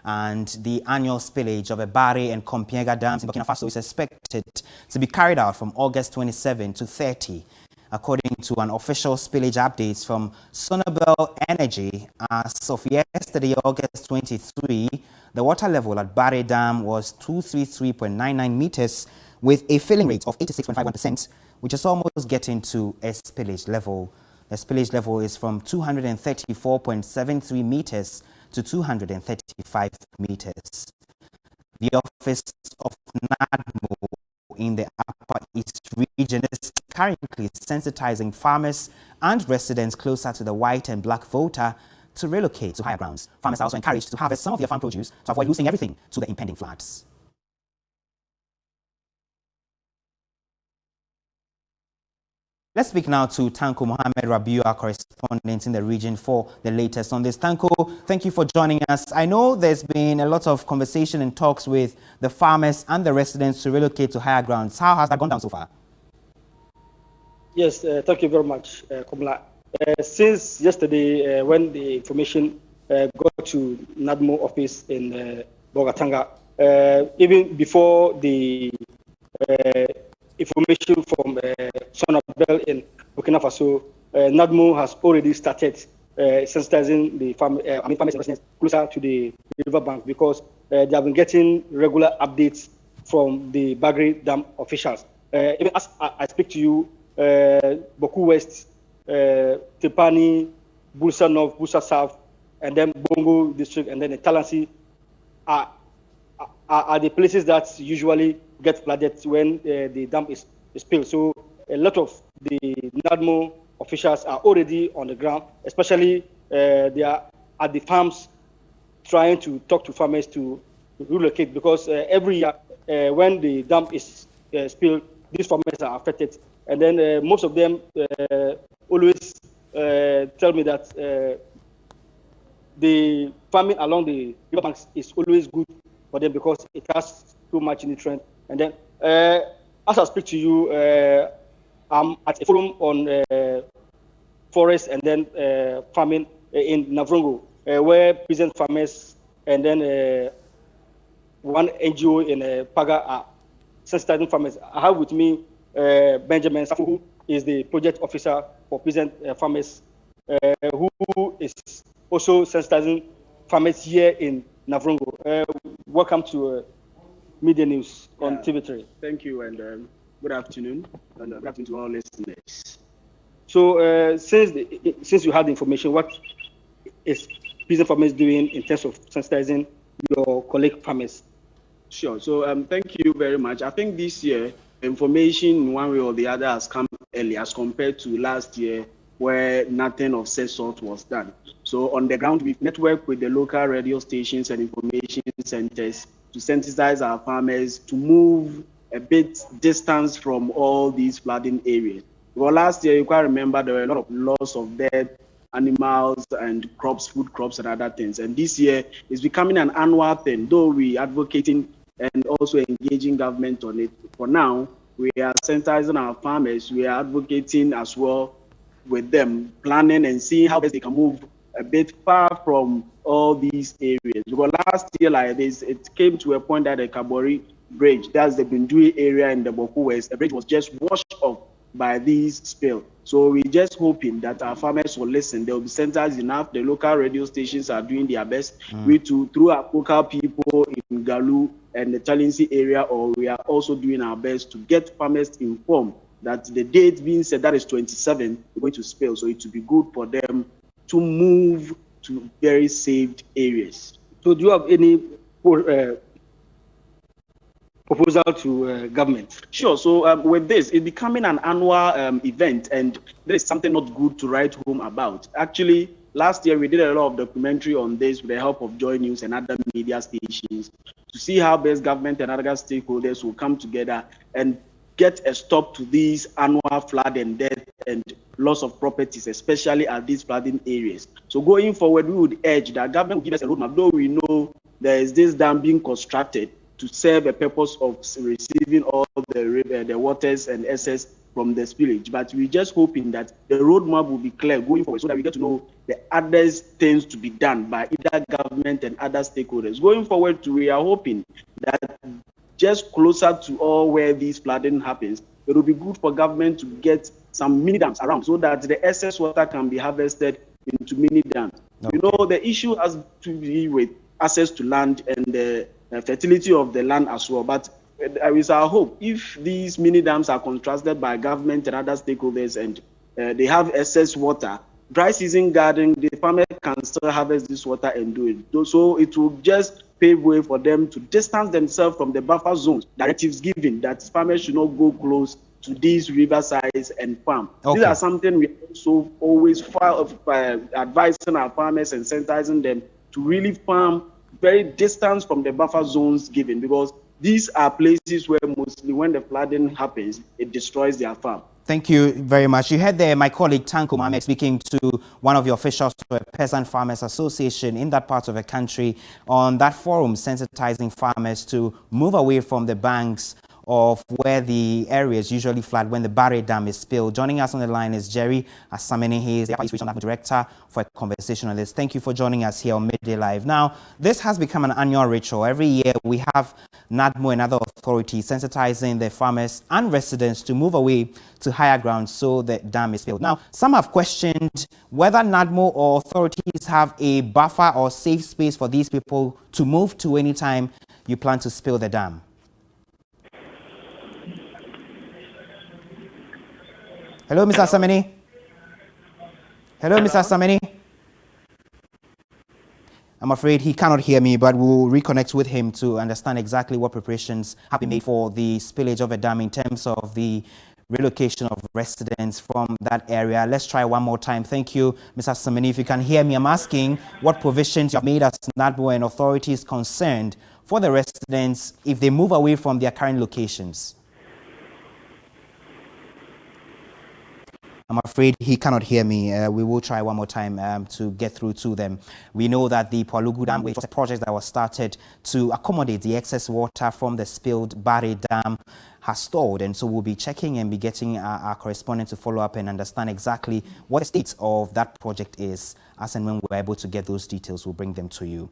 and the annual spillage of the Bagre and Compiègne dams in Burkina Faso is expected to be carried out from August 27 to 30. According to an official spillage update from Sonabel Energy, as of yesterday, August 23, the water level at Bagre Dam was 233.99 meters with a filling rate of 86.51%, which is almost getting to a spillage level. The spillage level is from 234.73 meters to 235 meters. The office of NADMO in the Upper East region is currently sensitizing farmers and residents closer to the white and black voter to relocate to higher grounds. Farmers are also encouraged to harvest some of their farm produce to avoid losing everything to the impending floods. Let's speak now to Tanko Mohammed Rabiu, our correspondent in the region, for the latest on this. Tanko, thank you for joining us. I know there's been a lot of conversation and talks with the farmers and the residents to relocate to higher grounds. How has that gone down so far? Yes, thank you very much, Komla. Since yesterday, when the information got to NADMO office in Bogatanga, even before the information from Sonabel in Burkina Faso, NADMO has already started sensitizing the farmers and residents closer to the riverbank because they have been getting regular updates from the Bagre Dam officials. Even as I speak to you, Boku West, Tepani, Bulsa North, Bulsa South, and then Bongo District, and then the Talansi are the places that usually get flooded when the dam is spilled. So a lot of the NADMO officials are already on the ground, especially they are at the farms trying to talk to farmers to relocate because every year when the dam is spilled, these farmers are affected. And then most of them always tell me that the farming along the riverbanks is always good for them because it has too much nutrient. And then, as I speak to you, I'm at a forum on forest and then farming in Navrongo, where peasant farmers and then one NGO in Paga are sensitizing farmers. I have with me Benjamin Safu, who is the project officer for peasant farmers, who is also sensitizing farmers here in Navrongo. Welcome to Media News on TV3. Thank you, and good afternoon, and good afternoon to all listeners. So, since you have the information, what is peasant farmers doing in terms of sensitizing your colleague farmers? Sure. So, thank you very much. I think this year, information in one way or the other has come early as compared to last year, where nothing of such sort was done. So, on the ground, we've networked with the local radio stations and information centers to sensitize our farmers to move a bit distance from all these flooding areas. Well, last year, you can remember there were a lot of loss of dead animals and crops, food crops and other things. And this year is becoming an annual thing, though we advocating and also engaging government on it. For now, we are sensitizing our farmers. We are advocating as well with them, planning and seeing how best they can move a bit far from all these areas. Because last year, like this, it came to a point that the Kabori Bridge, that's the Bindui area in the Boku West, the bridge was just washed off by these spill. So we're just hoping that our farmers will listen. They'll be sensitized enough. The local radio stations are doing their best. We too, through our local people in Galu and the Talinsi area, or we are also doing our best to get farmers informed that the date being said, that is 27, we're going to spill. So it will be good for them to move to very saved areas. So do you have any proposal to government? Sure. So with this, it's becoming an annual event, and there is something not good to write home about. Actually, last year we did a lot of documentary on this with the help of Joy News and other media stations to see how best government and other stakeholders will come together and get a stop to these annual flood and death and loss of properties, especially at these flooding areas. So going forward, we would urge that government will give us a roadmap, though we know there is this dam being constructed to serve a purpose of receiving all the waters and excess from the spillage. But we're just hoping that the roadmap will be clear going forward so that we get to know the other things to be done by either government and other stakeholders. Going forward, we are hoping that just closer to all where this flooding happens, it will be good for government to get some mini dams around so that the excess water can be harvested into mini dams. Okay. You know, the issue has to be with access to land and the fertility of the land as well. But it is our hope, if these mini dams are constructed by government and other stakeholders and they have excess water, dry season garden, the farmer can still harvest this water and do it. So it will just pave way for them to distance themselves from the buffer zones directives given that farmers should not go close to these riversides and farm. Okay. These are something we also always advising our farmers and sensitizing them to really farm very distant from the buffer zones given, because these are places where mostly when the flooding happens, it destroys their farm. Thank you very much. You heard there my colleague Tanko Mohammed speaking to one of the officials of a Peasant Farmers Association in that part of the country on that forum, sensitizing farmers to move away from the banks of where the areas usually flood when the Bagre Dam is spilled. Joining us on the line is Jerry Asamene. He is the Regional Director for a conversation on this. Thank you for joining us here on Midday Live. Now, this has become an annual ritual. Every year we have NADMO and other authorities sensitizing the farmers and residents to move away to higher ground so the dam is spilled. Now, some have questioned whether NADMO or authorities have a buffer or safe space for these people to move to anytime you plan to spill the dam. Hello, Mr. Asamene. Hello, Mr. Asamene. I'm afraid he cannot hear me, but we'll reconnect with him to understand exactly what preparations have been made for the spillage of a dam in terms of the relocation of residents from that area. Let's try one more time. Thank you, Mr. Asamene. If you can hear me, I'm asking what provisions you have made as NADMO and authorities concerned for the residents if they move away from their current locations. I'm afraid he cannot hear me. We will try one more time to get through to them. We know that the Pwalugu Dam, which was a project that was started to accommodate the excess water from the spilled Bagre Dam, has stalled. And so we'll be checking and be getting our correspondent to follow up and understand exactly what the state of that project is. As and when we're able to get those details, we'll bring them to you.